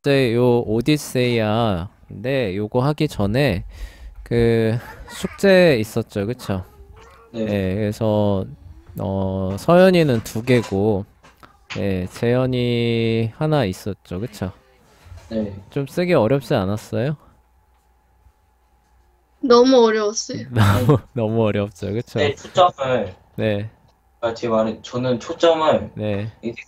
이제 요 오디세이아 근데 요거 하기 전에 그 숙제 있었죠, 그쵸? 네, 예, 그래서 서연이는 두 개고, 예, 재현이 하나 있었죠, 그쵸? 네. 좀 쓰기 어렵지 않았어요? 너무 어려웠어요. 아니, 너무 어렵죠, 그쵸? 네, 초점을, 네, 제 말은, 저는 초점을, 네, 이게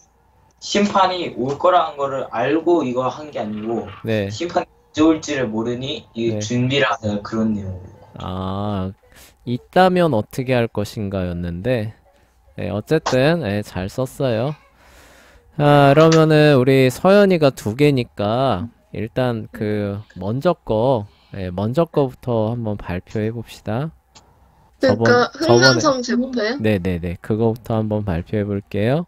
심판이 올 거라는 거를 알고 이거 한 게 아니고, 네, 심판이 언제 올지를 모르니, 이 네. 준비를 하는 그런 내용이에요. 아, 있다면 어떻게 할 것인가였는데, 예, 어쨌든, 예, 잘 썼어요. 아, 그러면은 우리 서연이가 두 개니까 일단 그 먼저 거부터 한번 발표해 봅시다. 그러니까 저번에 흥망성쇠부터요? 네네네 그거부터 한번 발표해 볼게요.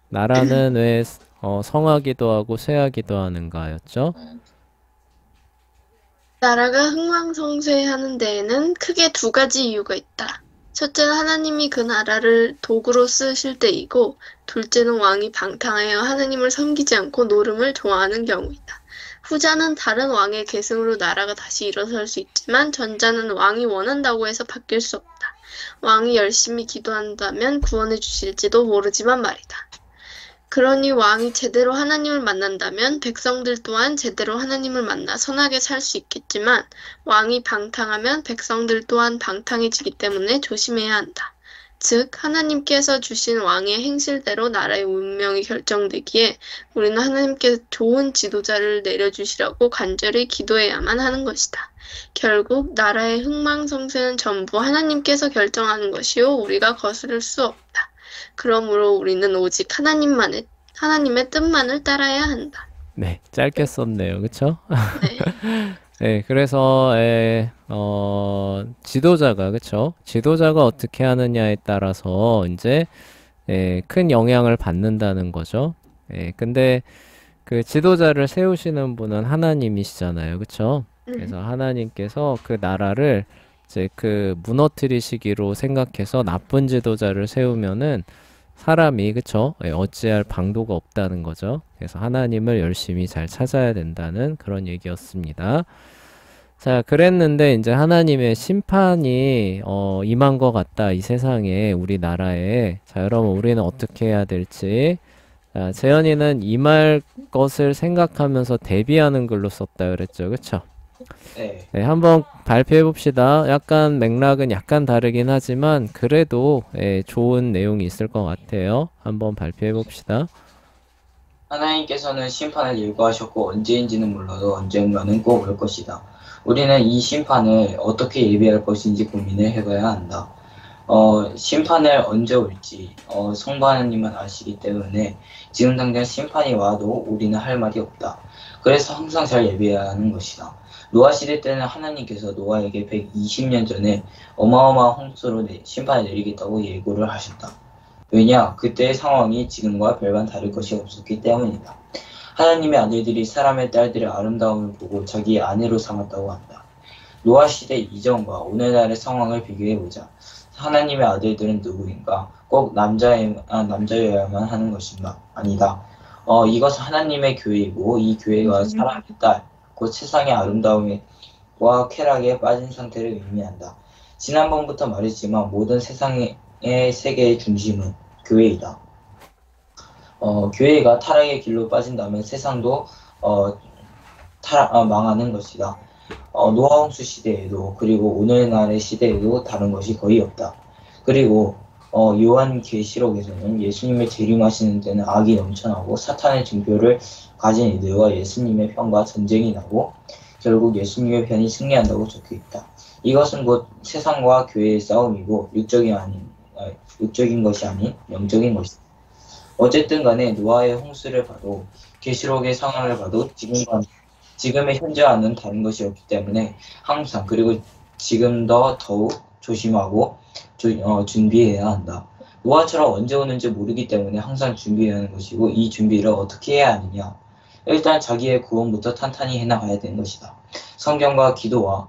나라는 왜 성하기도 하고 쇠하기도 하는가였죠? 나라가 흥망성쇠하는 데에는 크게 두 가지 이유가 있다. 첫째는 하나님이 그 나라를 도구로 쓰실 때이고, 둘째는 왕이 방탕하여 하나님을 섬기지 않고 노름을 좋아하는 경우이다. 후자는 다른 왕의 계승으로 나라가 다시 일어설 수 있지만, 전자는 왕이 원한다고 해서 바뀔 수 없다. 왕이 열심히 기도한다면 구원해 주실지도 모르지만 말이다. 그러니 왕이 제대로 하나님을 만난다면 백성들 또한 제대로 하나님을 만나 선하게 살 수 있겠지만 왕이 방탕하면 백성들 또한 방탕해지기 때문에 조심해야 한다. 즉 하나님께서 주신 왕의 행실대로 나라의 운명이 결정되기에 우리는 하나님께 좋은 지도자를 내려주시라고 간절히 기도해야만 하는 것이다. 결국 나라의 흥망성쇠는 전부 하나님께서 결정하는 것이요 우리가 거스를 수 없다. 그러므로 우리는 오직 하나님의 뜻만을 따라야 한다. 네, 짧게 썼네요, 그쵸? 네. 네, 그래서 지도자가 그쵸? 지도자가 어떻게 하느냐에 따라서 이제 큰 영향을 받는다는 거죠. 근데 그 지도자를 세우시는 분은 하나님이시잖아요. 그쵸? 그래서 하나님께서 그 나라를 이제 그 무너뜨리시기로 생각해서 나쁜 지도자를 세우면은 사람이 그쵸? 어찌할 방도가 없다는 거죠. 그래서 하나님을 열심히 잘 찾아야 된다는 그런 얘기였습니다. 자, 그랬는데 이제 하나님의 심판이 임한 것 같다. 이 세상에 우리나라에. 자, 여러분 우리는 어떻게 해야 될지. 자, 재현이는 임할 것을 생각하면서 대비하는 글로 썼다 그랬죠. 그쵸? 네. 네, 한번 발표해 봅시다. 약간 맥락은 약간 다르긴 하지만 그래도 좋은 내용이 있을 것 같아요. 한번 발표해 봅시다. 하나님께서는 심판을 예고하셨고 언제인지는 몰라도 언젠가는 꼭 올 것이다. 우리는 이 심판을 어떻게 예비할 것인지 고민을 해봐야 한다. 심판을 언제 올지 성부 하나님은 아시기 때문에 지금 당장 심판이 와도 우리는 할 말이 없다. 그래서 항상 잘 예비해야 하는 것이다. 노아 시대 때는 하나님께서 노아에게 120년 전에 어마어마한 홍수로 심판을 내리겠다고 예고를 하셨다. 왜냐? 그때의 상황이 지금과 별반 다를 것이 없었기 때문이다. 하나님의 아들들이 사람의 딸들의 아름다움을 보고 자기의 아내로 삼았다고 한다. 노아 시대 이전과 오늘날의 상황을 비교해보자. 하나님의 아들들은 누구인가? 꼭 남자여야만 하는 것인가? 아니다. 이것은 하나님의 교회이고 이 교회가 사람의 딸, 곧 세상의 아름다움과 쾌락에 빠진 상태를 의미한다. 지난번부터 말했지만 모든 세상의 세계의 중심은 교회이다. 교회가 타락의 길로 빠진다면 세상도 망하는 것이다. 노아홍수 시대에도 그리고 오늘날의 시대에도 다른 것이 거의 없다. 그리고 요한계시록에서는 예수님의 재림하시는 때는 악이 넘쳐나고 사탄의 증표를 가진 이들과 예수님의 편과 전쟁이 나고 결국 예수님의 편이 승리한다고 적혀있다. 이것은 곧 세상과 교회의 싸움이고 육적인 것이 아닌 영적인 것이다. 어쨌든 간에 노아의 홍수를 봐도 계시록의 상황을 봐도 지금의 현재와는 다른 것이 없기 때문에 항상 그리고 지금 더욱 조심하고 준비해야 한다. 노아처럼 언제 오는지 모르기 때문에 항상 준비해야 하는 것이고 이 준비를 어떻게 해야 하느냐. 일단 자기의 구원부터 탄탄히 해나가야 되는 것이다. 성경과 기도와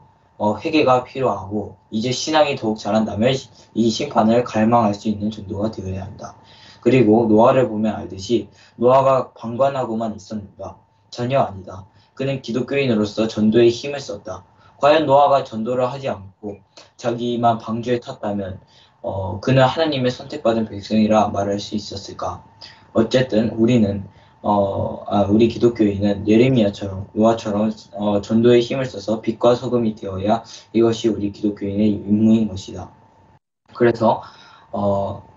회개가 필요하고 이제 신앙이 더욱 자란다면 이 심판을 갈망할 수 있는 정도가 되어야 한다. 그리고 노아를 보면 알듯이 노아가 방관하고만 있었는가? 전혀 아니다. 그는 기독교인으로서 전도에 힘을 썼다. 과연 노아가 전도를 하지 않고 자기만 방주에 탔다면 그는 하나님의 선택받은 백성이라 말할 수 있었을까? 어쨌든 우리 기독교인은 예레미야처럼 노아처럼 전도에 힘을 써서 빛과 소금이 되어야 이것이 우리 기독교인의 임무인 것이다. 그래서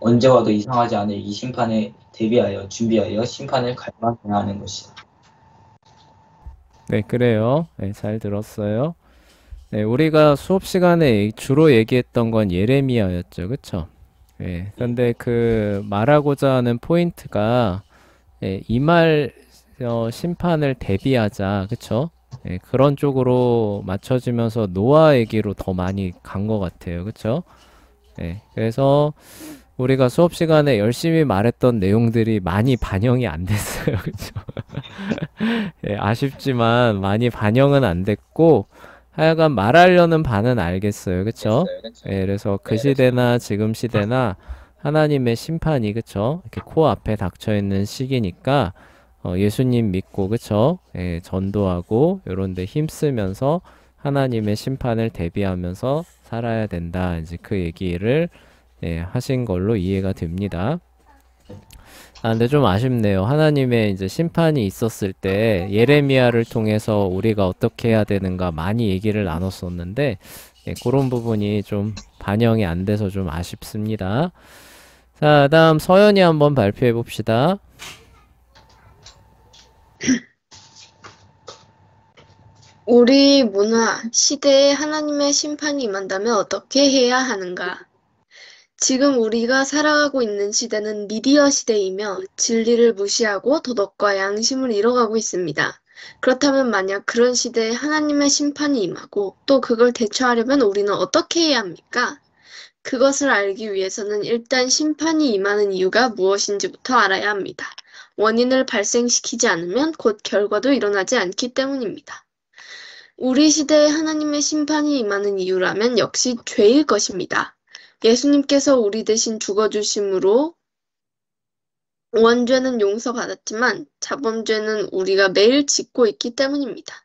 언제 와도 이상하지 않을 이 심판에 대비하여 준비하여 심판을 갈망해야 하는 것이다. 네, 그래요. 네, 잘 들었어요. 네, 우리가 수업 시간에 주로 얘기했던 건 예레미야였죠. 그쵸? 네, 근데 그 말하고자 하는 포인트가 이말 심판을 대비하자. 그쵸? 네, 그런 쪽으로 맞춰지면서 노아 얘기로 더 많이 간 것 같아요. 그쵸? 네, 그래서 우리가 수업 시간에 열심히 말했던 내용들이 많이 반영이 안 됐어요. 그쵸? 예, 아쉽지만 많이 반영은 안 됐고, 하여간 말하려는 바는 알겠어요. 그쵸? 예, 그래서 그 시대나 지금 시대나 하나님의 심판이, 그쵸? 이렇게 코앞에 닥쳐 있는 시기니까, 예수님 믿고, 그쵸? 예, 전도하고, 요런 데 힘쓰면서 하나님의 심판을 대비하면서 살아야 된다. 이제 그 얘기를 하신 걸로 이해가 됩니다. 아, 근데 좀 아쉽네요. 하나님의 이제 심판이 있었을 때 예레미야를 통해서 우리가 어떻게 해야 되는가 많이 얘기를 나눴었는데 그런 부분이 좀 반영이 안 돼서 좀 아쉽습니다. 자, 다음 서연이 한번 발표해 봅시다. 우리 문화, 시대에 하나님의 심판이 임한다면 어떻게 해야 하는가? 지금 우리가 살아가고 있는 시대는 미디어 시대이며 진리를 무시하고 도덕과 양심을 잃어가고 있습니다. 그렇다면 만약 그런 시대에 하나님의 심판이 임하고 또 그걸 대처하려면 우리는 어떻게 해야 합니까? 그것을 알기 위해서는 일단 심판이 임하는 이유가 무엇인지부터 알아야 합니다. 원인을 발생시키지 않으면 곧 결과도 일어나지 않기 때문입니다. 우리 시대에 하나님의 심판이 임하는 이유라면 역시 죄일 것입니다. 예수님께서 우리 대신 죽어주심으로 원죄는 용서받았지만 자범죄는 우리가 매일 짓고 있기 때문입니다.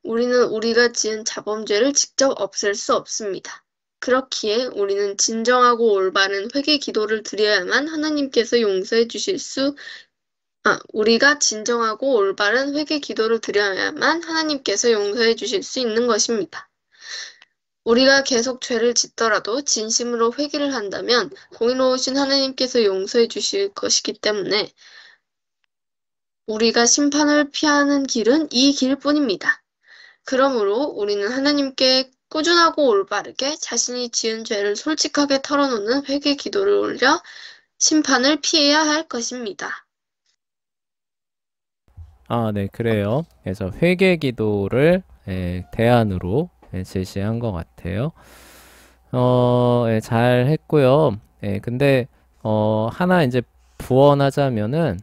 우리는 우리가 지은 자범죄를 직접 없앨 수 없습니다. 그렇기에 우리는 진정하고 올바른 회개 기도를 드려야만 우리가 진정하고 올바른 회개 기도를 드려야만 하나님께서 용서해 주실 수 있는 것입니다. 우리가 계속 죄를 짓더라도 진심으로 회개를 한다면 공의로우신 하나님께서 용서해 주실 것이기 때문에 우리가 심판을 피하는 길은 이 길뿐입니다. 그러므로 우리는 하나님께 꾸준하고 올바르게 자신이 지은 죄를 솔직하게 털어놓는 회개 기도를 올려 심판을 피해야 할 것입니다. 아, 네, 그래요. 그래서 회개 기도를 대안으로 제시한 것 같아요. 잘 했고요. 근데 하나 이제 부언하자면은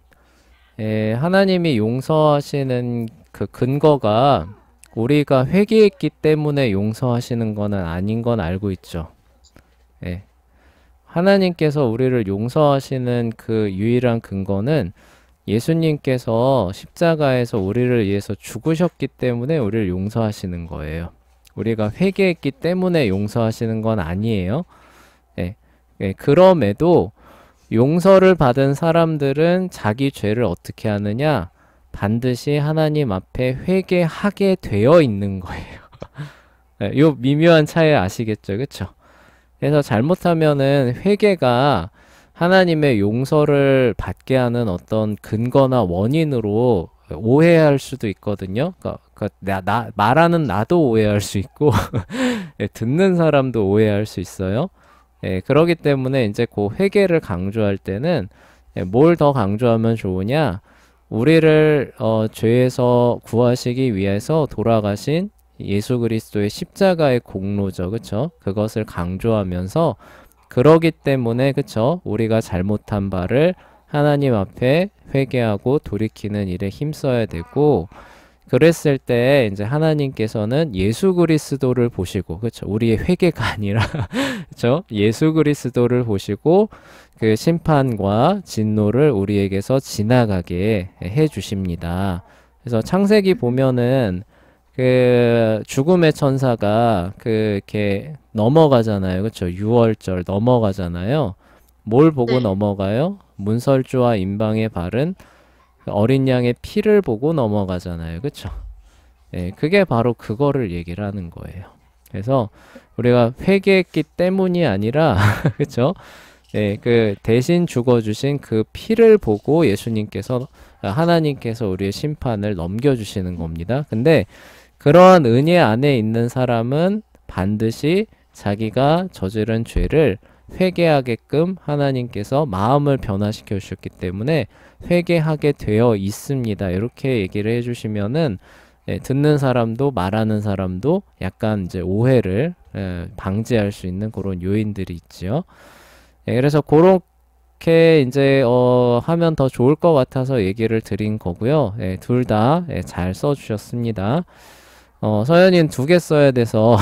하나님이 용서하시는 그 근거가 우리가 회개했기 때문에 용서하시는 거는 아닌 건 알고 있죠. 하나님께서 우리를 용서하시는 그 유일한 근거는 예수님께서 십자가에서 우리를 위해서 죽으셨기 때문에 우리를 용서하시는 거예요. 우리가 회개했기 때문에 용서하시는 건 아니에요. 그럼에도 용서를 받은 사람들은 자기 죄를 어떻게 하느냐? 반드시 하나님 앞에 회개하게 되어 있는 거예요. 요 미묘한 차이 아시겠죠? 그쵸? 그래서 잘못하면은 회개가 하나님의 용서를 받게 하는 어떤 근거나 원인으로 오해할 수도 있거든요. 말하는 나도 오해할 수 있고, 듣는 사람도 오해할 수 있어요. 그러기 때문에 이제 그 회개를 강조할 때는 뭘 더 강조하면 좋으냐? 우리를 죄에서 구하시기 위해서 돌아가신 예수 그리스도의 십자가의 공로죠. 그쵸? 그것을 강조하면서 그러기 때문에 그쵸? 우리가 잘못한 바를 하나님 앞에 회개하고 돌이키는 일에 힘써야 되고 그랬을 때 이제 하나님께서는 예수 그리스도를 보시고, 그렇죠? 우리의 회개가 아니라, 그렇죠? 예수 그리스도를 보시고 그 심판과 진노를 우리에게서 지나가게 해 주십니다. 그래서 창세기 보면은 그 죽음의 천사가 이렇게 넘어가잖아요. 그렇죠? 유월절 넘어가잖아요. 뭘 보고 네. 넘어가요? 문설주와 임방에 바른 어린 양의 피를 보고 넘어가잖아요. 그쵸? 예, 그게 바로 그거를 얘기를 하는 거예요. 그래서 우리가 회개했기 때문이 아니라, 그쵸? 예, 그 대신 죽어주신 그 피를 보고 예수님께서, 하나님께서 우리의 심판을 넘겨주시는 겁니다. 근데 그러한 은혜 안에 있는 사람은 반드시 자기가 저지른 죄를 회개하게끔 하나님께서 마음을 변화시켜 주셨기 때문에 회개하게 되어 있습니다. 이렇게 얘기를 해주시면은 듣는 사람도 말하는 사람도 약간 이제 오해를 방지할 수 있는 그런 요인들이 있지요. 그래서 그렇게 이제 하면 더 좋을 것 같아서 얘기를 드린 거고요. 둘 다 잘 써주셨습니다. 서연이는 2개 써야 돼서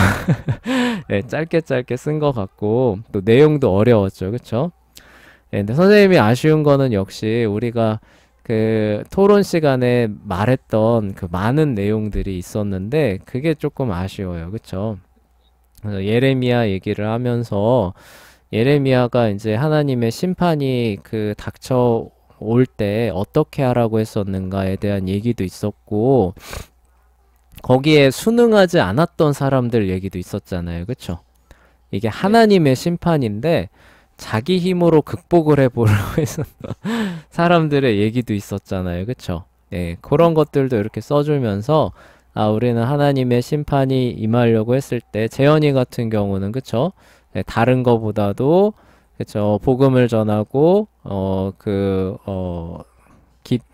짧게 쓴 것 같고 또 내용도 어려웠죠. 그쵸? 근데 선생님이 아쉬운 거는 역시 우리가 그 토론 시간에 말했던 그 많은 내용들이 있었는데 그게 조금 아쉬워요. 그쵸? 그래서 예레미야 얘기를 하면서 예레미야가 이제 하나님의 심판이 그 닥쳐 올 때 어떻게 하라고 했었는가에 대한 얘기도 있었고 거기에 순응하지 않았던 사람들 얘기도 있었잖아요. 그쵸? 이게 하나님의 심판인데 자기 힘으로 극복을 해보려고 했었던 사람들의 얘기도 있었잖아요. 그쵸? 그런 것들도 이렇게 써주면서 우리는 하나님의 심판이 임하려고 했을 때 재현이 같은 경우는 그쵸? 다른 거보다도 그쵸? 복음을 전하고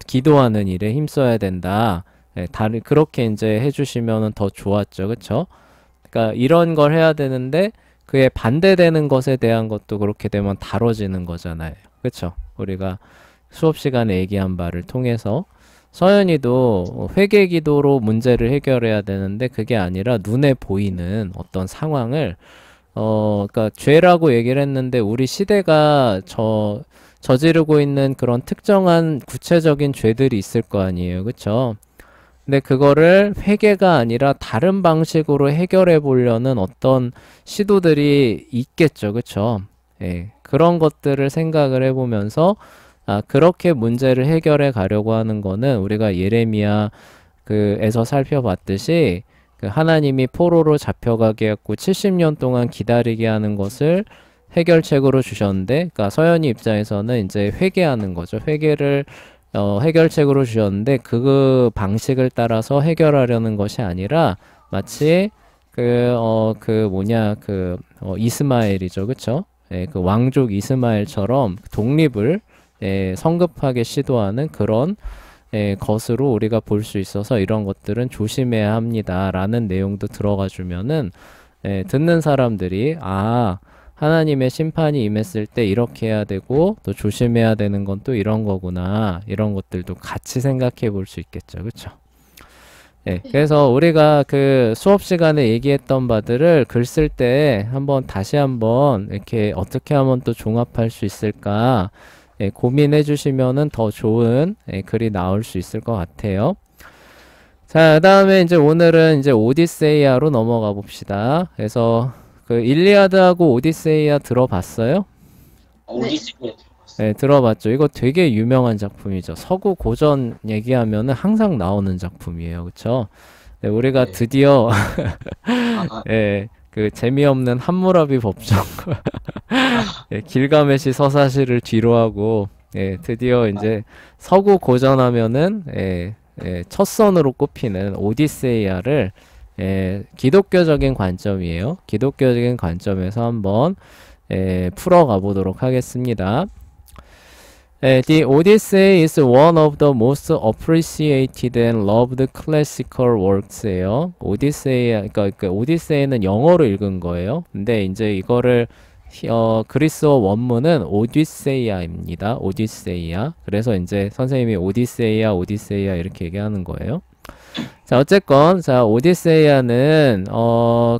기도하는 일에 힘써야 된다. 그렇게 이제 해주시면은 더 좋았죠. 그쵸? 그러니까 이런 걸 해야 되는데 그에 반대되는 것에 대한 것도 그렇게 되면 다뤄지는 거잖아요. 그쵸? 우리가 수업 시간에 얘기한 바를 통해서 서연이도 회개 기도로 문제를 해결해야 되는데 그게 아니라 눈에 보이는 어떤 상황을 그러니까 죄라고 얘기를 했는데 우리 시대가 저지르고 있는 그런 특정한 구체적인 죄들이 있을 거 아니에요. 그쵸? 근데 그거를 회개가 아니라 다른 방식으로 해결해 보려는 어떤 시도들이 있겠죠. 그쵸? 그런 것들을 생각을 해보면서 그렇게 문제를 해결해 가려고 하는 거는 우리가 예레미야 에서 살펴봤듯이 그 하나님이 포로로 잡혀가게 했고 70년 동안 기다리게 하는 것을 해결책으로 주셨는데 그러니까 서연이 입장에서는 이제 회개하는 거죠. 회개를 해결책으로 주셨는데 그 방식을 따라서 해결하려는 것이 아니라 마치 이스마엘이죠. 그쵸? 그 왕족 이스마엘처럼 독립을 성급하게 시도하는 그런 것으로 우리가 볼 수 있어서 이런 것들은 조심해야 합니다. 라는 내용도 들어가 주면은 듣는 사람들이 하나님의 심판이 임했을 때 이렇게 해야 되고 또 조심해야 되는 건 또 이런 거구나. 이런 것들도 같이 생각해 볼 수 있겠죠. 그쵸? 그래서 우리가 그 수업 시간에 얘기했던 바들을 글 쓸 때 다시 한번 이렇게 어떻게 하면 또 종합할 수 있을까 고민해 주시면은 더 좋은 글이 나올 수 있을 것 같아요. 자, 그 다음에 이제 오늘은 이제 오디세이아로 넘어가 봅시다. 그래서 그 일리아드하고 오디세이아 들어봤어요? 오디세이아 네, 들어봤죠. 이거 되게 유명한 작품이죠. 서구 고전 얘기하면은 항상 나오는 작품이에요. 그쵸? 네, 우리가 네. 드디어 그 재미없는 함무라비 법정과 길가메시 서사시를 뒤로 하고 드디어 이제 서구 고전 하면은 첫 선으로 꼽히는 오디세이아를 기독교적인 관점이에요. 기독교적인 관점에서 한번 풀어가 보도록 하겠습니다. The Odyssey is one of the most appreciated and loved classical works예요. 그러니까 오디세이는 영어로 읽은 거예요. 근데 이제 이거를 그리스어 원문은 오디세이아입니다. 오디세이아. 그래서 이제 선생님이 오디세이아 이렇게 얘기하는 거예요. 자, 어쨌건, 자, 오디세이아는,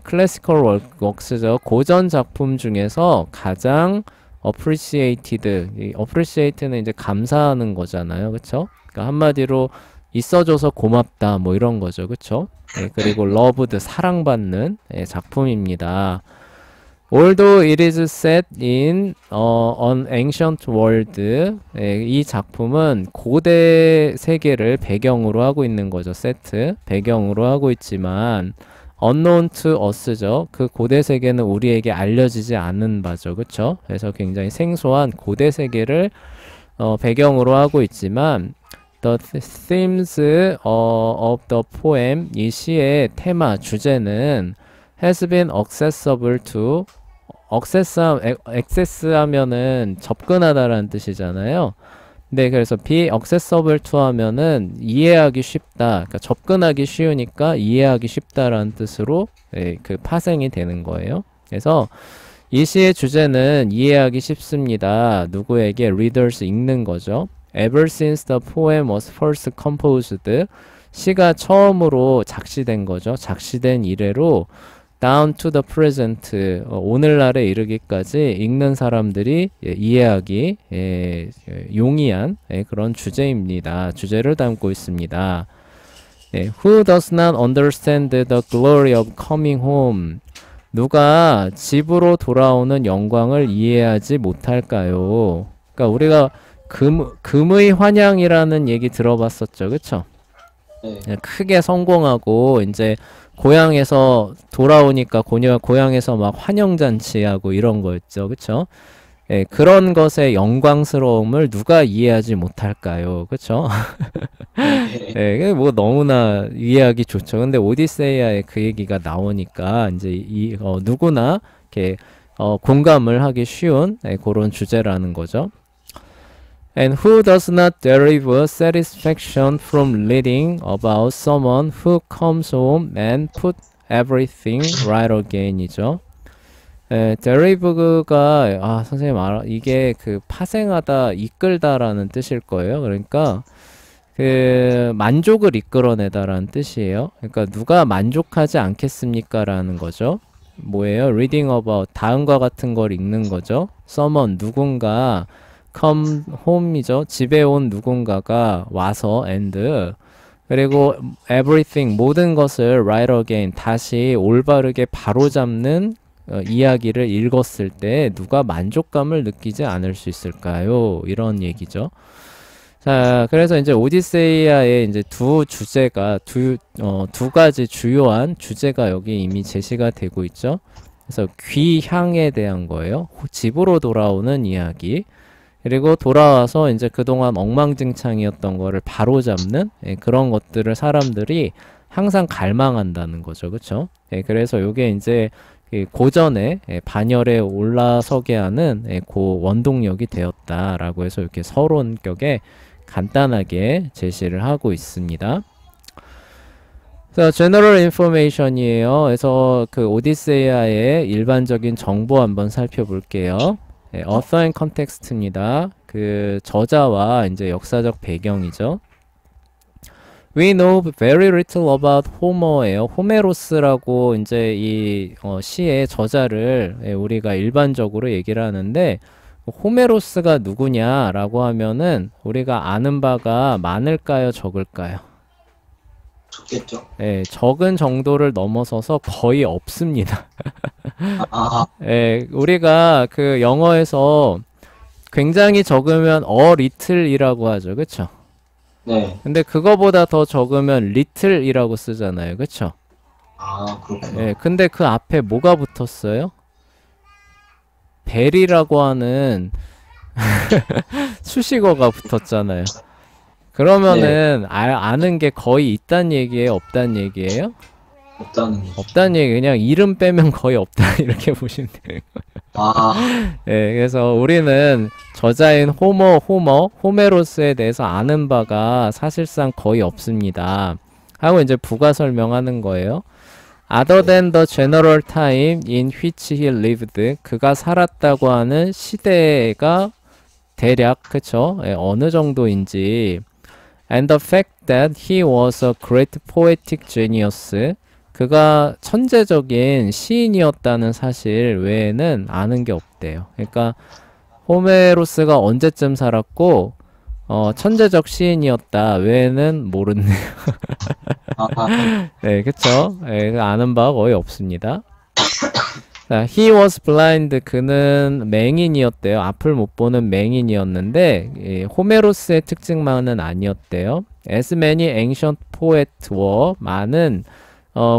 클래시컬 웍스죠. 고전 작품 중에서 가장 appreciated, 이 appreciate는 이제 감사하는 거잖아요. 그쵸? 그러니까 한마디로 있어줘서 고맙다, 뭐 이런 거죠. 그쵸? 예, 그리고 loved, 사랑받는 예, 작품입니다. Although it is set in an ancient world, 예, 이 작품은 고대 세계를 배경으로 하고 있는 거죠. 세트 배경으로 하고 있지만 unknown to us죠. 그 고대 세계는 우리에게 알려지지 않은 바죠. 그쵸? 그래서 굉장히 생소한 고대 세계를 배경으로 하고 있지만 The themes of the poem, 이 시의 테마, 주제는 has been accessible to access 하면은 접근하다라는 뜻이잖아요. 네, 그래서 be accessible to 하면은 이해하기 쉽다. 그러니까 접근하기 쉬우니까 이해하기 쉽다라는 뜻으로 예, 그 파생이 되는 거예요. 그래서 이 시의 주제는 이해하기 쉽습니다. 누구에게? readers 읽는 거죠. Ever since the poem was first composed, 시가 처음으로 작시된 거죠. 작시된 이래로 down to the present, 오늘날에 이르기까지 읽는 사람들이 예, 이해하기 예, 용이한 예, 그런 주제입니다. 주제를 담고 있습니다. 예, Who does not understand the glory of coming home? 누가 집으로 돌아오는 영광을 이해하지 못할까요? 그러니까 우리가 금의 환영이라는 얘기 들어봤었죠. 그쵸? 네. 크게 성공하고 이제 고향에서 돌아오니까 고향에서 막 환영잔치하고 이런 거였죠. 그쵸? 예, 그런 것의 영광스러움을 누가 이해하지 못할까요? 그쵸? 예, 이게 뭐 너무나 이해하기 좋죠. 근데 오디세이아에 그 얘기가 나오니까 이제 누구나 이렇게 공감을 하기 쉬운 예, 그런 주제라는 거죠. And who does not derive satisfaction from reading about someone who comes home and put everything right again 이죠. derive가 선생님 이게 그 파생하다, 이끌다라는 뜻일 거예요. 그러니까 그 만족을 이끌어내다라는 뜻이에요. 그러니까 누가 만족하지 않겠습니까? 라는 거죠. 뭐예요? reading about 다음과 같은 걸 읽는 거죠. someone 누군가 come home이죠. 집에 온 누군가가 와서 and 그리고 everything 모든 것을 right again 다시 올바르게 바로잡는 이야기를 읽었을 때 누가 만족감을 느끼지 않을 수 있을까요? 이런 얘기죠. 자, 그래서 이제 오디세이아의 이제 두 가지 주요한 주제가 여기 이미 제시가 되고 있죠. 그래서 귀향에 대한 거예요. 집으로 돌아오는 이야기. 그리고 돌아와서 이제 그동안 엉망진창이었던 거를 바로잡는 예, 그런 것들을 사람들이 항상 갈망한다는 거죠. 그쵸? 예, 그래서 요게 이제 고전의 예, 반열에 올라서게 하는 예, 그 원동력이 되었다라고 해서 이렇게 서론격에 간단하게 제시를 하고 있습니다. 자, general information이에요. 그래서 그 오디세이아의 일반적인 정보 한번 살펴볼게요. 네, author and context입니다. 그 저자와 이제 역사적 배경이죠. We know very little about Homer예요. 호메로스라고 이제 이 시의 저자를 우리가 일반적으로 얘기를 하는데 호메로스가 누구냐라고 하면은 우리가 아는 바가 많을까요, 적을까요? 좋겠죠. 예, 적은 정도를 넘어서서 거의 없습니다. 예, 우리가 그 영어에서 굉장히 적으면 little이라고 하죠. 그쵸? 네. 근데 그거보다 더 적으면 little이라고 쓰잖아요. 그쵸? 그렇구나. 예, 근데 그 앞에 뭐가 붙었어요? 벨이라고 하는 수식어가 붙었잖아요. 그러면은 아는 게 거의 있단 얘기예요? 없단 얘기예요? 없다는 거죠. 없단 얘기, 그냥 이름 빼면 거의 없다 이렇게 보시면 돼요. 네, 그래서 우리는 저자인 호메로스에 대해서 아는 바가 사실상 거의 없습니다. 하고 이제 부가 설명하는 거예요. Other than the general time in which he lived, 그가 살았다고 하는 시대가 대략 그쵸? 예, 어느 정도인지 And the fact that he was a great poetic genius. 그가 천재적인 시인이었다는 사실 외에는 아는 게 없대요. 그러니까 호메로스가 언제쯤 살았고 천재적 시인이었다 외에는 모르네요. 아, 네, 그쵸? 네, 아는 바가 거의 없습니다. 자, he was blind. 그는 맹인이었대요. 앞을 못 보는 맹인이었는데 호메로스의 특징만은 아니었대요. As many ancient poets were. 많은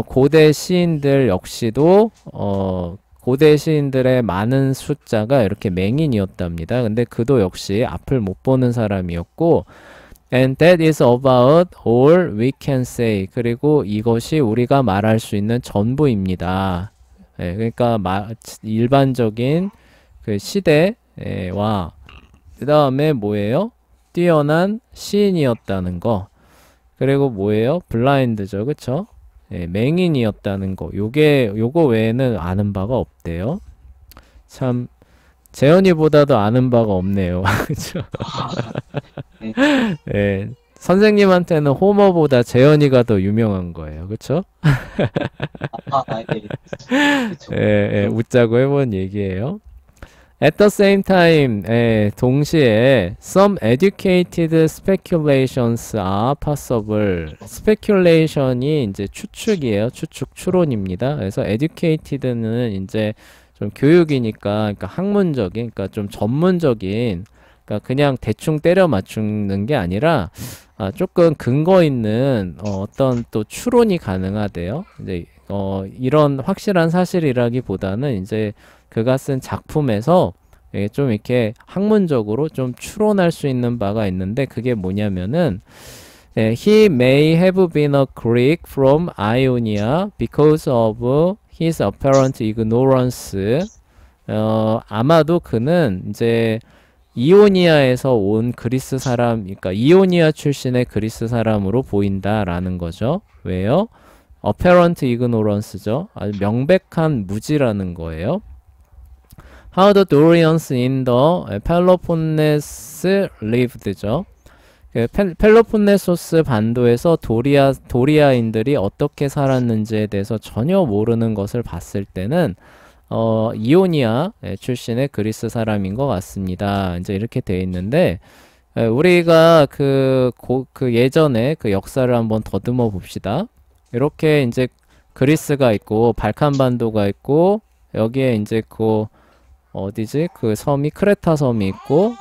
고대 시인들 역시도 고대 시인들의 많은 숫자가 이렇게 맹인이었답니다. 근데 그도 역시 앞을 못 보는 사람이었고 And that is about all we can say. 그리고 이것이 우리가 말할 수 있는 전부입니다. 예, 그러니까 일반적인 그 시대와 그 다음에 뭐예요? 뛰어난 시인이었다는 거. 그리고 뭐예요? 블라인드죠, 그쵸? 예, 맹인이었다는 거. 요거 외에는 아는 바가 없대요. 참 재현이보다도 아는 바가 없네요. 그쵸? 예, 선생님한테는 호머보다 재현이가 더 유명한 거예요. 그쵸? 예, 웃자고 해본 얘기예요. At the same time, 동시에 some educated speculations are possible. speculation이 이제 추측이에요. 추론입니다. 그래서 educated는 이제 좀 교육이니까, 그러니까 학문적인, 그러니까 좀 전문적인, 그러니까 그냥 대충 때려 맞추는 게 아니라 조금 근거 있는 어떤 또 추론이 가능하대요. 이제 이런 확실한 사실이라기보다는 이제 그가 쓴 작품에서 좀 이렇게 학문적으로 좀 추론할 수 있는 바가 있는데 그게 뭐냐면은 He may have been a Greek from Ionia because of his apparent ignorance. 아마도 그는 이제 이오니아에서 온 그리스 사람, 그러니까 이오니아 출신의 그리스 사람으로 보인다라는 거죠. 왜요? apparent ignorance죠. 아주 명백한 무지라는 거예요. How the Dorians in the Peloponnese lived죠. 펠로폰네소스 반도에서 도리아인들이 어떻게 살았는지에 대해서 전혀 모르는 것을 봤을 때는 이오니아 출신의 그리스 사람인 것 같습니다. 이제 이렇게 돼 있는데 우리가 그 예전에 그 역사를 한번 더듬어 봅시다. 이렇게 이제 그리스가 있고 발칸반도가 있고 여기에 이제 그 어디지? 그 섬이 크레타 섬이 있고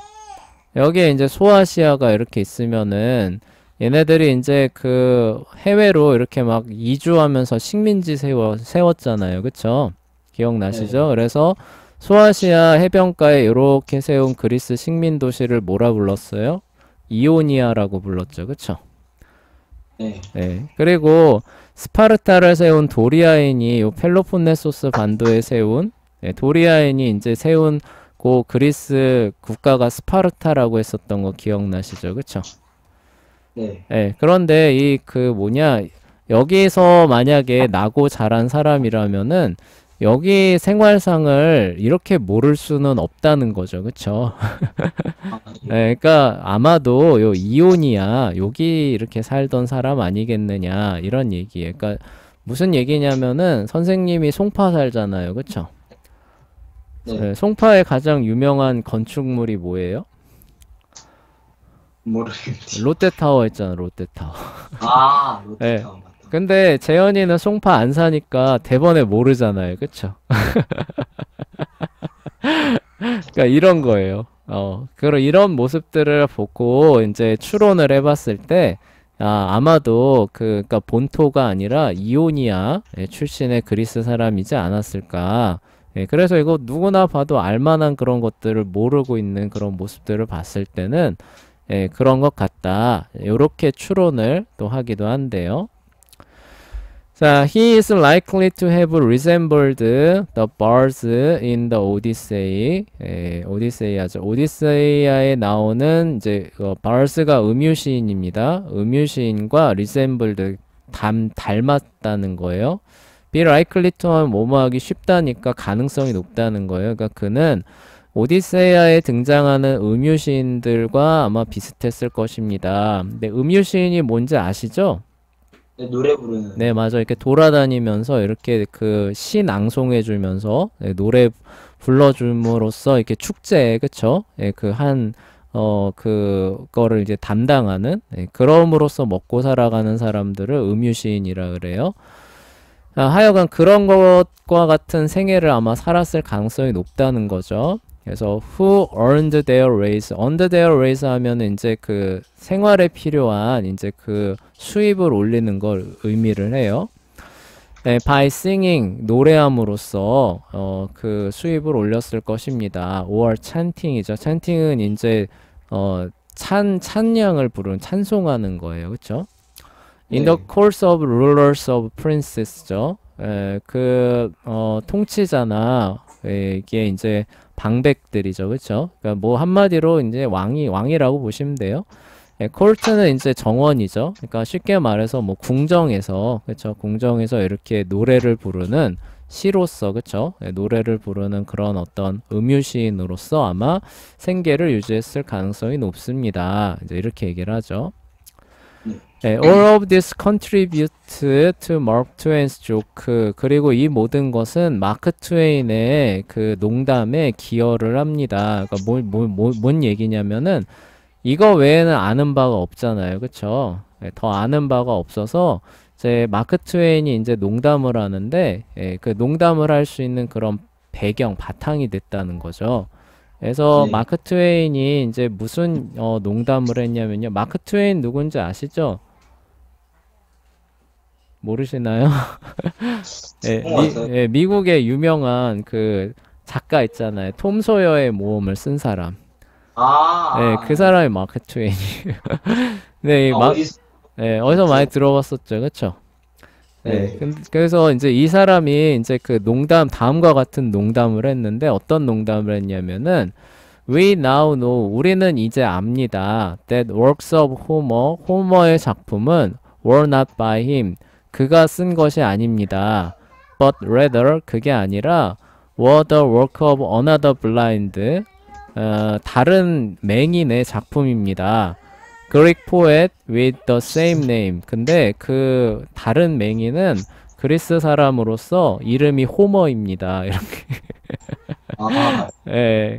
여기에 이제 소아시아가 이렇게 있으면은 얘네들이 이제 그 해외로 이렇게 막 이주하면서 식민지 세웠잖아요. 그쵸? 기억나시죠? 네. 그래서 소아시아 해변가에 이렇게 세운 그리스 식민 도시를 뭐라 불렀어요? 이오니아라고 불렀죠. 그쵸? 네. 네. 그리고 스파르타를 세운 도리아인이 요 펠로폰네소스 반도에 세운 도리아인이 이제 세운 그 그리스 국가가 스파르타라고 했었던 거 기억나시죠? 그쵸? 네. 네. 그런데 이 그 뭐냐 여기서 만약에 나고 자란 사람이라면은 여기 생활상을 이렇게 모를 수는 없다는 거죠. 그쵸? 네, 그러니까 아마도 요 이오니아 여기 이렇게 살던 사람 아니겠느냐 이런 얘기예요. 그러니까 무슨 얘기냐면은 선생님이 송파 살잖아요. 그쵸? 네. 네, 송파의 가장 유명한 건축물이 뭐예요? 모르겠지. 롯데타워 있잖아. 롯데타워. 아, 롯데타워 맞다. 근데 재현이는 송파 안 사니까 대번에 모르잖아요. 그쵸? 그러니까 이런 거예요. 그리고 이런 모습들을 보고 이제 추론을 해봤을 때, 아마도 그러니까 본토가 아니라 이오니아 출신의 그리스 사람이지 않았을까. 그래서 이거 누구나 봐도 알만한 그런 것들을 모르고 있는 그런 모습들을 봤을 때는, 그런 것 같다. 요렇게 추론을 또 하기도 한데요. 자, he is likely to have resembled the birds in the Odyssey. 오디세이아죠. 오디세이아에 나오는 이제 birds가 음유시인입니다. 음유시인과 resembled 닮았다는 거예요. be likely to 하면 뭐뭐 하기 쉽다니까 가능성이 높다는 거예요. 그러니까 그는 오디세이아에 등장하는 음유시인들과 아마 비슷했을 것입니다. 근데 음유시인이 뭔지 아시죠? 네, 노래 부르는. 네, 맞아. 이렇게 돌아다니면서 이렇게 그 시 낭송해 주면서 노래 불러줌으로써 이렇게 축제에, 그쵸? 예, 그거를 이제 담당하는, 그럼으로써 먹고 살아가는 사람들을 음유시인이라 그래요. 하여간 그런 것과 같은 생애를 아마 살았을 가능성이 높다는 거죠. 그래서 who earned their raise, earned their raise 하면은 이제 그 생활에 필요한 이제 그 수입을 올리는 걸 의미를 해요. 네, by singing 노래함으로써 그 수입을 올렸을 것입니다. or chanting이죠. chanting은 이제 찬양을 부르는 찬송하는 거예요. 그렇죠? In the 네. course of rulers of princes죠. 통치자나 이게 이제 방백들이죠, 그렇죠? 그러니까 뭐 한마디로 이제 왕이라고 보시면 돼요. 코르트는 이제 정원이죠. 그러니까 쉽게 말해서 뭐 궁정에서, 그렇죠? 궁정에서 이렇게 노래를 부르는 시로서, 그렇죠? 노래를 부르는 그런 어떤 음유시인으로서 아마 생계를 유지했을 가능성이 높습니다. 이제 이렇게 얘기를 하죠. All of this contribute to Mark Twain's joke. 그리고 이 모든 것은 마크 트웨인의 그 농담에 기여를 합니다. 그러니까 뭔 얘기냐면은 이거 외에는 아는 바가 없잖아요. 그쵸? 더 아는 바가 없어서 이제 마크 트웨인이 이제 농담을 하는데 그 농담을 할 수 있는 그런 바탕이 됐다는 거죠. 그래서 네. 마크 트웨인이 이제 무슨 농담을 했냐면요. 마크 트웨인 누군지 아시죠? 모르시나요? 미국의 유명한 그 작가 있잖아요. 톰 소여의 모험을 쓴 사람. 그 사람이 마크 트웨인이. 네, 어디서 많이 들어봤었죠, 그쵸? 그래서 이제 이 사람이 이제 그 다음과 같은 농담을 했는데 어떤 농담을 했냐면은 We now know, 우리는 이제 압니다. That works of 호머의 작품은 were not by him. 그가 쓴 것이 아닙니다. But rather, 그게 아니라 were the work of another blind. 다른 맹인의 작품입니다. Greek poet with the same name. 근데 그 다른 맹인은 그리스 사람으로서 이름이 호머입니다. 이렇게.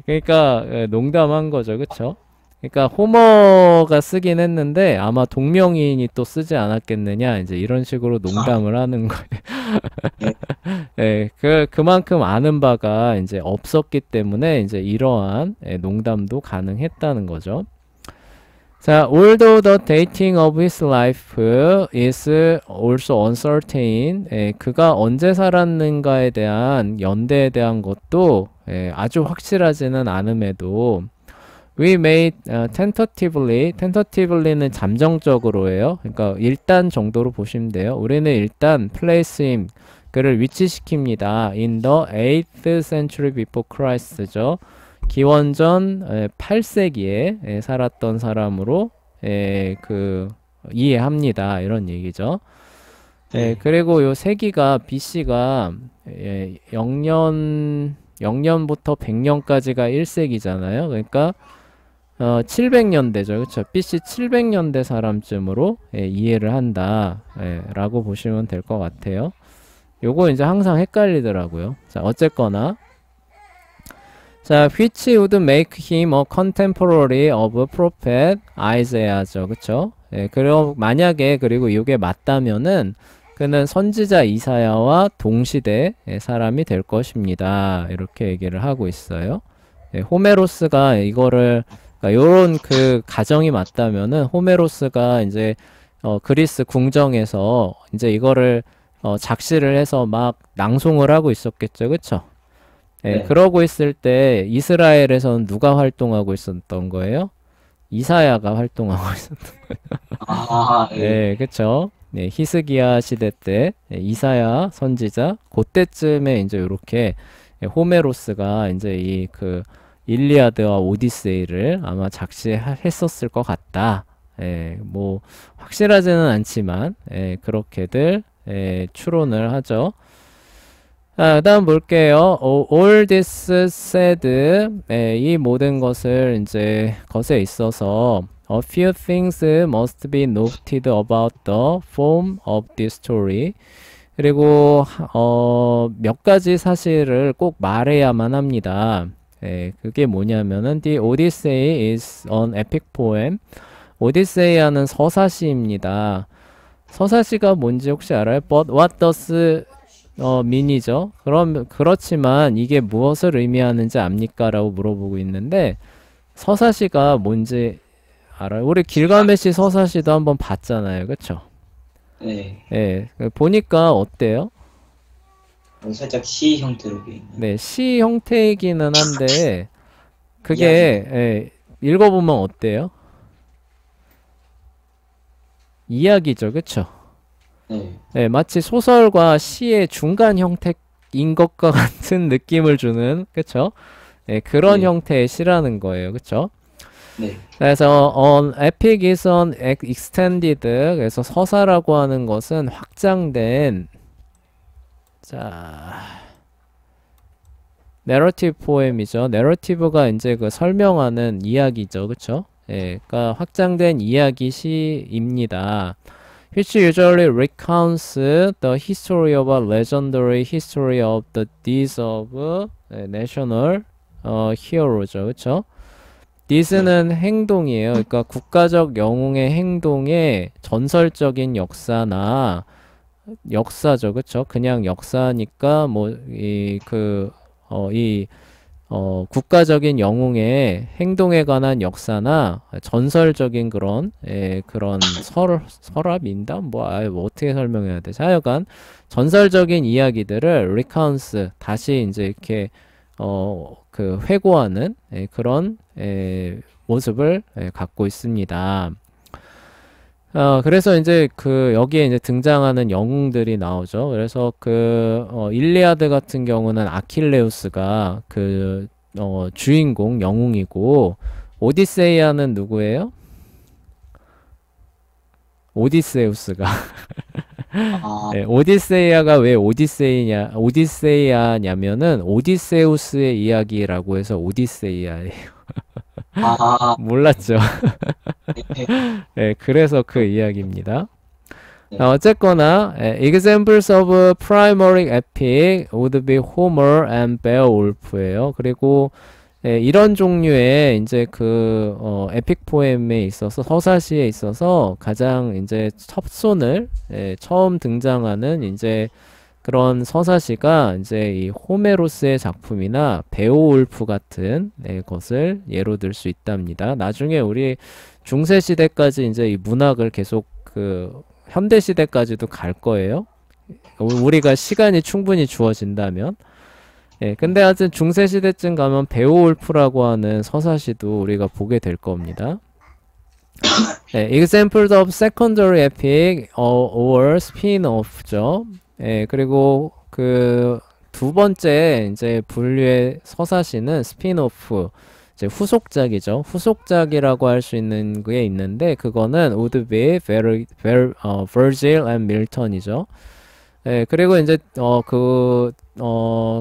그러니까 농담한 거죠, 그쵸? 그러니까 호머가 쓰긴 했는데 아마 동명이인이 또 쓰지 않았겠느냐, 이제 이런 식으로 농담을 하는 거예요. 그만큼 아는 바가 이제 없었기 때문에 이제 이러한 농담도 가능했다는 거죠. 자, although the dating of his life is also uncertain, 그가 언제 살았는가에 대한 연대에 대한 것도 아주 확실하지는 않음에도 we may tentatively는 잠정적으로예요. 그러니까 일단 정도로 보시면 돼요. 우리는 일단 place him, 그를 위치시킵니다. in the 8th century before Christ죠. 기원전 8세기에 살았던 사람으로 이해합니다. 이런 얘기죠. 그리고 요 세기가 BC가 0년부터 100년까지가 1세기잖아요. 그러니까 700년대죠. 그렇죠? BC 700년대 사람쯤으로 이해를 한다. 라고 보시면 될 것 같아요. 요거 이제 항상 헷갈리더라고요. 자, 어쨌거나 자, which would make him a contemporary of prophet Isaiah죠. 그쵸? 그리고 만약에 그리고 이게 맞다면은 그는 선지자 이사야와 동시대 사람이 될 것입니다. 이렇게 얘기를 하고 있어요. 호메로스가 이거를 그러니까 요런 그 가정이 맞다면은 호메로스가 이제 그리스 궁정에서 이제 이거를 작시를 해서 막 낭송을 하고 있었겠죠. 그쵸? 그러고 있을 때 이스라엘에서는 누가 활동하고 있었던 거예요? 이사야가 활동하고 있었던 거예요. 그쵸? 히스기야 시대 때 이사야 선지자 그때쯤에 이제 이렇게 호메로스가 이제 이 그 일리아드와 오디세이를 아마 작시했었을 것 같다. 뭐 확실하지는 않지만 그렇게들 추론을 하죠. 그다음 볼게요. All this said, 이 모든 것을 이제 것에 있어서 a few things must be noted about the form of this story. 그리고 몇 가지 사실을 꼭 말해야만 합니다. 그게 뭐냐면은 The Odyssey is an epic poem. 오디세이아는 서사시입니다. 서사시가 뭔지 혹시 알아요? But what does mean이죠. 그렇지만 이게 무엇을 의미하는지 압니까? 라고 물어보고 있는데 서사시가 뭔지 알아요? 우리 길가메시 서사시도 한번 봤잖아요. 그쵸? 네. 예, 보니까 어때요? 살짝 시 형태로 돼 있는. 네, 시 형태이기는 한데 그게 이야기. 예, 읽어보면 어때요? 이야기죠, 그쵸? 네. 네, 마치 소설과 시의 중간 형태인 것과 같은 느낌을 주는, 그쵸? 네, 그런 네. 형태의 시라는 거예요, 그쵸? 네. 그래서 epic is an extended, 그래서 서사라고 하는 것은 확장된, 자, narrative poem이죠. narrative가 이제 그 설명하는 이야기죠, 그쵸? 예, 그러니까 확장된 이야기 시입니다. which usually recounts the history of a legendary history of the deeds of national hero죠, 그쵸? deeds는 행동이에요. 그러니까 국가적 영웅의 행동의 전설적인 역사나 역사죠, 그쵸? 그냥 역사니까 국가적인 영웅의 행동에 관한 역사나 전설적인 그런 설합인다? 뭐 어떻게 설명해야 돼? 하여간 전설적인 이야기들을 recounts, 다시 이제 이렇게, 회고하는, 그런, 모습을, 갖고 있습니다. 그래서 이제 여기에 이제 등장하는 영웅들이 나오죠. 그래서 일리아드 같은 경우는 아킬레우스가 주인공 영웅이고, 오디세이아는 누구예요? 오디세우스가. 아, 네, 오디세이아가 왜 오디세이아냐면은 오디세우스의 이야기라고 해서 오디세이아예요. 아, 몰랐죠? 네. 네, 그래서 그 이야기입니다. 네. 어쨌거나 examples of primary epic would be Homer and Beowulf예요. 그리고 이런 종류의 이제 에픽 포엠에 있어서 서사시에 있어서 가장 이제 처음 등장하는 이제 그런 서사시가 이제 이 호메로스의 작품이나 베오울프 같은 것을 예로 들 수 있답니다. 나중에 우리 중세 시대까지 이제 이 문학을 계속 현대 시대까지도 갈 거예요. 우리가 시간이 충분히 주어진다면. 근데 하여튼 중세 시대쯤 가면 베오울프라고 하는 서사시도 우리가 보게 될 겁니다. examples of secondary epic or spin-off죠. 그리고 두 번째 이제 분류의 서사시는 스핀오프, 이제 후속작이죠. 후속작이라고 할 수 있는 게 있는데 그거는 would be Virgil and Milton이죠. 그리고 이제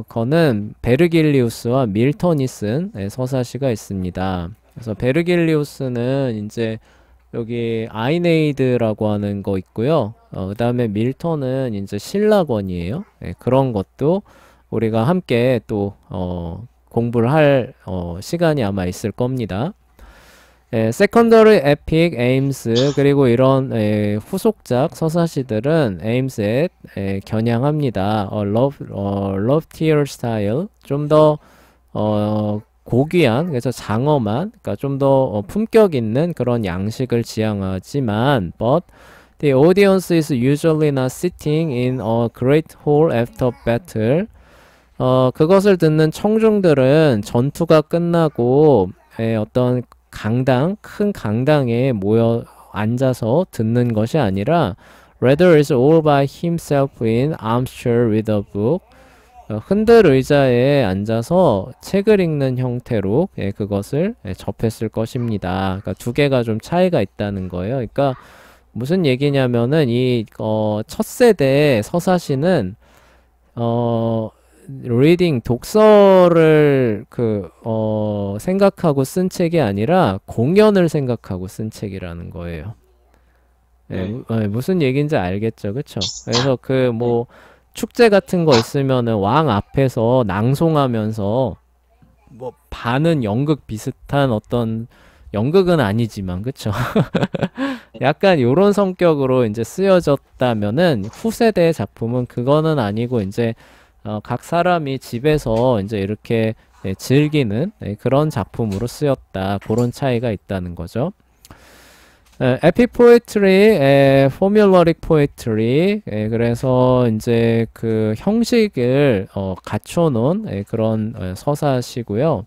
거는 베르길리우스와 밀턴이 쓴 서사시가 있습니다. 그래서 베르길리우스는 이제 여기 아이네이드라고 하는 거 있고요. 그 다음에 밀턴은 이제 신라권이에요. 그런 것도 우리가 함께 또 공부를 할 시간이 아마 있을 겁니다. secondary epic aims, 그리고 이런 후속작 서사시들은 aims에 겨냥합니다. loftier style, 좀 더 고귀한, 그래서 장엄한, 그러니까 좀 더 품격 있는 그런 양식을 지향하지만 but the audience is usually not sitting in a great hall after battle. 그것을 듣는 청중들은 전투가 끝나고 어떤 큰 강당에 모여 앉아서 듣는 것이 아니라 rather is all by himself in armchair with a book. 흔들 의자에 앉아서 책을 읽는 형태로 그것을 접했을 것입니다. 그러니까 두 개가 좀 차이가 있다는 거예요. 그러니까 무슨 얘기냐면은 첫 세대 서사시는 reading, 독서를 생각하고 쓴 책이 아니라 공연을 생각하고 쓴 책이라는 거예요. 예, 무슨 얘기인지 알겠죠, 그쵸? 그래서 축제 같은 거 있으면은 왕 앞에서 낭송하면서 반은 연극 비슷한 어떤 연극은 아니지만 그쵸? 약간 요런 성격으로 이제 쓰여졌다면은 후세대 작품은 그거는 아니고 이제 각 사람이 집에서 이제 이렇게 즐기는 그런 작품으로 쓰였다. 그런 차이가 있다는 거죠. 에픽 포에트리, 포뮬러릭 포에트리, 그래서 이제 그 형식을 갖춰놓은 그런 서사시고요.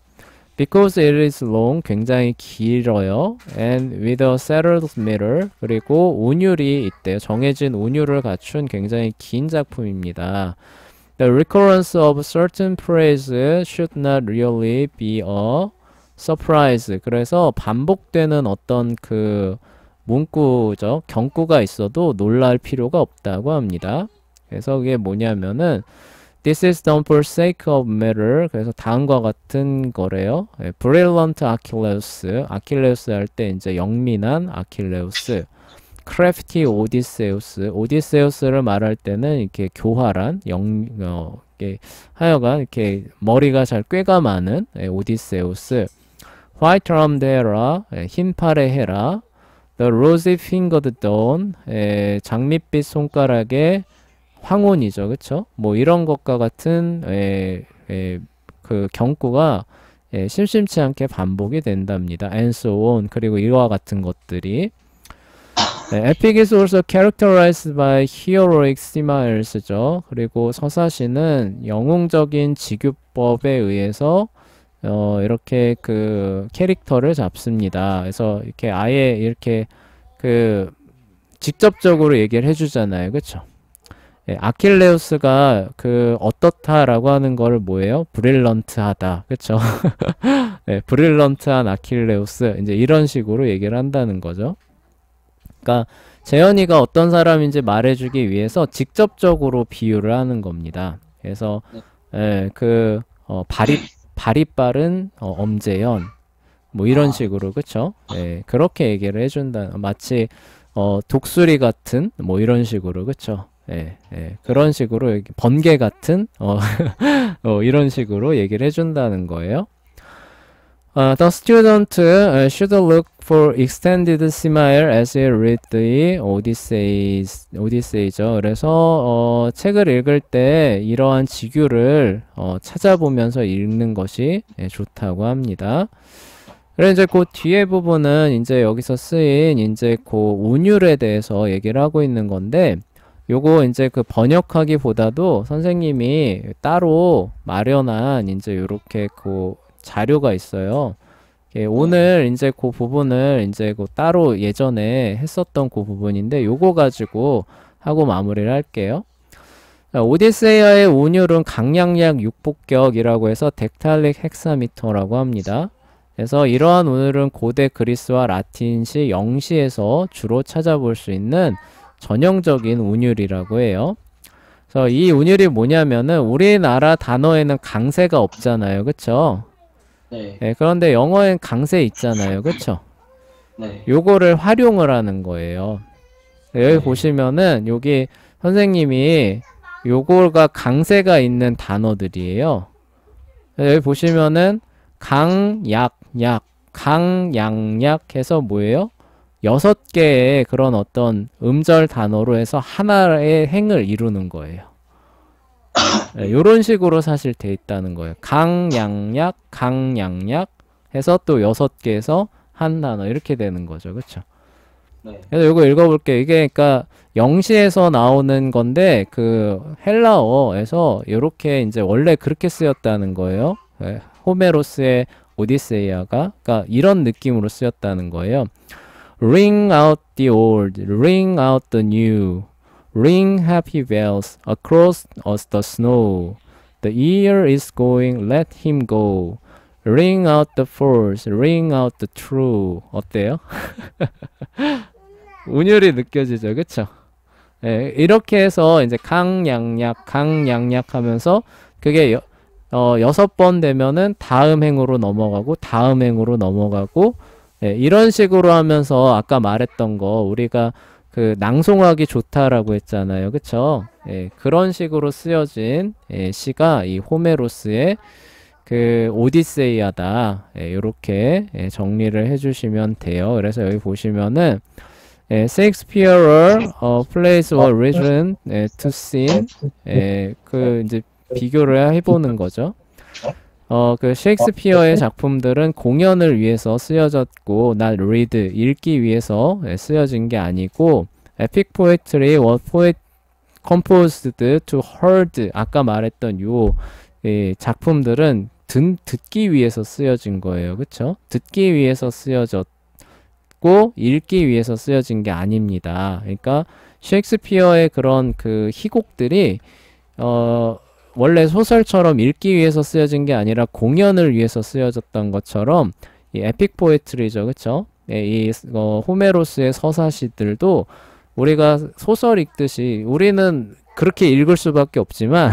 Because it is long, 굉장히 길어요. And with a settled meter, 그리고 운율이 있대요. 정해진 운율을 갖춘 굉장히 긴 작품입니다. The recurrence of certain phrase should not really be a surprise. 그래서 반복되는 어떤 문구죠. 경구가 있어도 놀랄 필요가 없다고 합니다. 그래서 그게 뭐냐면은 This is done for sake of matter. 그래서 다음과 같은 거래요. Brilliant Achilles. 아킬레우스 할 때 이제 영민한 아킬레우스. Crafty Odysseus. 오디세우스를 말할 때는 이렇게 교활한 하여간 이렇게 머리가 잘 꾀가 많은 오디세우스. White armed Hera. 흰팔의 헤라. The rosy fingered dawn. 장밋빛 손가락의 황혼이죠, 그쵸? 이런 것과 같은 그 경구가 심심치 않게 반복이 된답니다. And so on. 그리고 이와 같은 것들이 Epic is also characterized by heroic smiles,죠. 그리고 서사시는 영웅적인 직유법에 의해서 이렇게 그 캐릭터를 잡습니다. 그래서 이렇게 아예 이렇게 직접적으로 얘기를 해주잖아요, 그쵸? 아킬레우스가 어떻다라고 하는 거를 뭐예요? 브릴런트하다. 그쵸? 브릴런트한 아킬레우스. 이제 이런 식으로 얘기를 한다는 거죠. 그러니까 재현이가 어떤 사람인지 말해주기 위해서 직접적으로 비유를 하는 겁니다. 그래서 발이 빠른 엄재현. 이런 식으로, 그쵸? 그렇게 얘기를 해준다. 마치 독수리 같은 이런 식으로, 그쵸? 그런 식으로 번개 같은 이런 식으로 얘기를 해준다는 거예요. The student should look for extended smile as he read the Odyssey죠. 그래서 책을 읽을 때 이러한 직유를 찾아보면서 읽는 것이 좋다고 합니다. 그래서 이제 그 뒤에 부분은 이제 여기서 쓰인 이제 그 운율에 대해서 얘기를 하고 있는 건데, 요거 이제 번역하기보다도 선생님이 따로 마련한 이제 요렇게 자료가 있어요. 오늘 이제 그 부분을 이제 따로 예전에 했었던 그 부분인데 요거 가지고 하고 마무리를 할게요. 오디세이아의 운율은 강량약 6복격이라고 해서 덱탈릭 헥사미터라고 합니다. 그래서 이러한 운율은 고대 그리스와 라틴시 영시에서 주로 찾아볼 수 있는 전형적인 운율이라고 해요. 그래서 이 운율이 뭐냐면은 우리나라 단어에는 강세가 없잖아요, 그쵸? 네. 그런데 영어엔 강세 있잖아요, 그쵸? 네. 요거를 활용을 하는 거예요. 여기 보시면은 여기 선생님이 요거가 강세가 있는 단어들이에요. 여기 보시면은 강약, 강양약 해서 뭐예요? 6개의 그런 어떤 음절 단어로 해서 하나의 행을 이루는 거예요. 요런 식으로 사실 돼 있다는 거예요. 강양약, 강양약 해서 또 6개에서 한 단어 이렇게 되는 거죠. 그쵸? 네. 그래서 요거 읽어볼게요. 이게 그러니까 영시에서 나오는 건데 헬라어에서 요렇게 이제 원래 그렇게 쓰였다는 거예요. 호메로스의 오디세이아가 그러니까 이런 느낌으로 쓰였다는 거예요. Ring out the old, ring out the new, ring happy bells across us the snow. The year is going, let him go. Ring out the false, ring out the true. 어때요? 운율이 느껴지죠, 그쵸? 이렇게 해서 이제 강양약 하면서 그게 6번 되면은 다음 행으로 넘어가고 다음 행으로 넘어가고 예, 이런 식으로 하면서 아까 말했던 거 우리가 그 낭송하기 좋다라고 했잖아요. 그쵸? 예, 그런 식으로 쓰여진 시가 이 호메로스의 그 오디세이아다. 예, 요렇게 정리를 해주시면 돼요. 그래서 여기 보시면은 Shakespeare plays were written to scene 그 이제 비교를 해보는 거죠. 그 셰익스피어의 작품들은 공연을 위해서 쓰여졌고, not read, 읽기 위해서 쓰여진 게 아니고, epic poetry was composed to heard, 아까 말했던 요 작품들은 듣기 위해서 쓰여진 거예요. 그쵸? 듣기 위해서 쓰여졌고, 읽기 위해서 쓰여진 게 아닙니다. 그러니까, 셰익스피어의 그런 그 희곡들이, 원래 소설처럼 읽기 위해서 쓰여진 게 아니라 공연을 위해서 쓰여졌던 것처럼 이 에픽 포에트리죠, 그쵸? 이 호메로스의 서사시들도 우리가 소설 읽듯이 우리는 그렇게 읽을 수밖에 없지만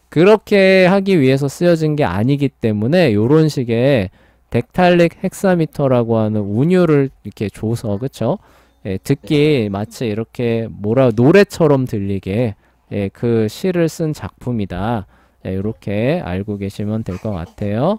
그렇게 하기 위해서 쓰여진 게 아니기 때문에 요런 식의 덱탈릭 헥사미터라고 하는 운율을 이렇게 줘서 그쵸? 듣기 마치 이렇게 노래처럼 들리게 그 시를 쓴 작품이다. 이렇게 알고 계시면 될 것 같아요.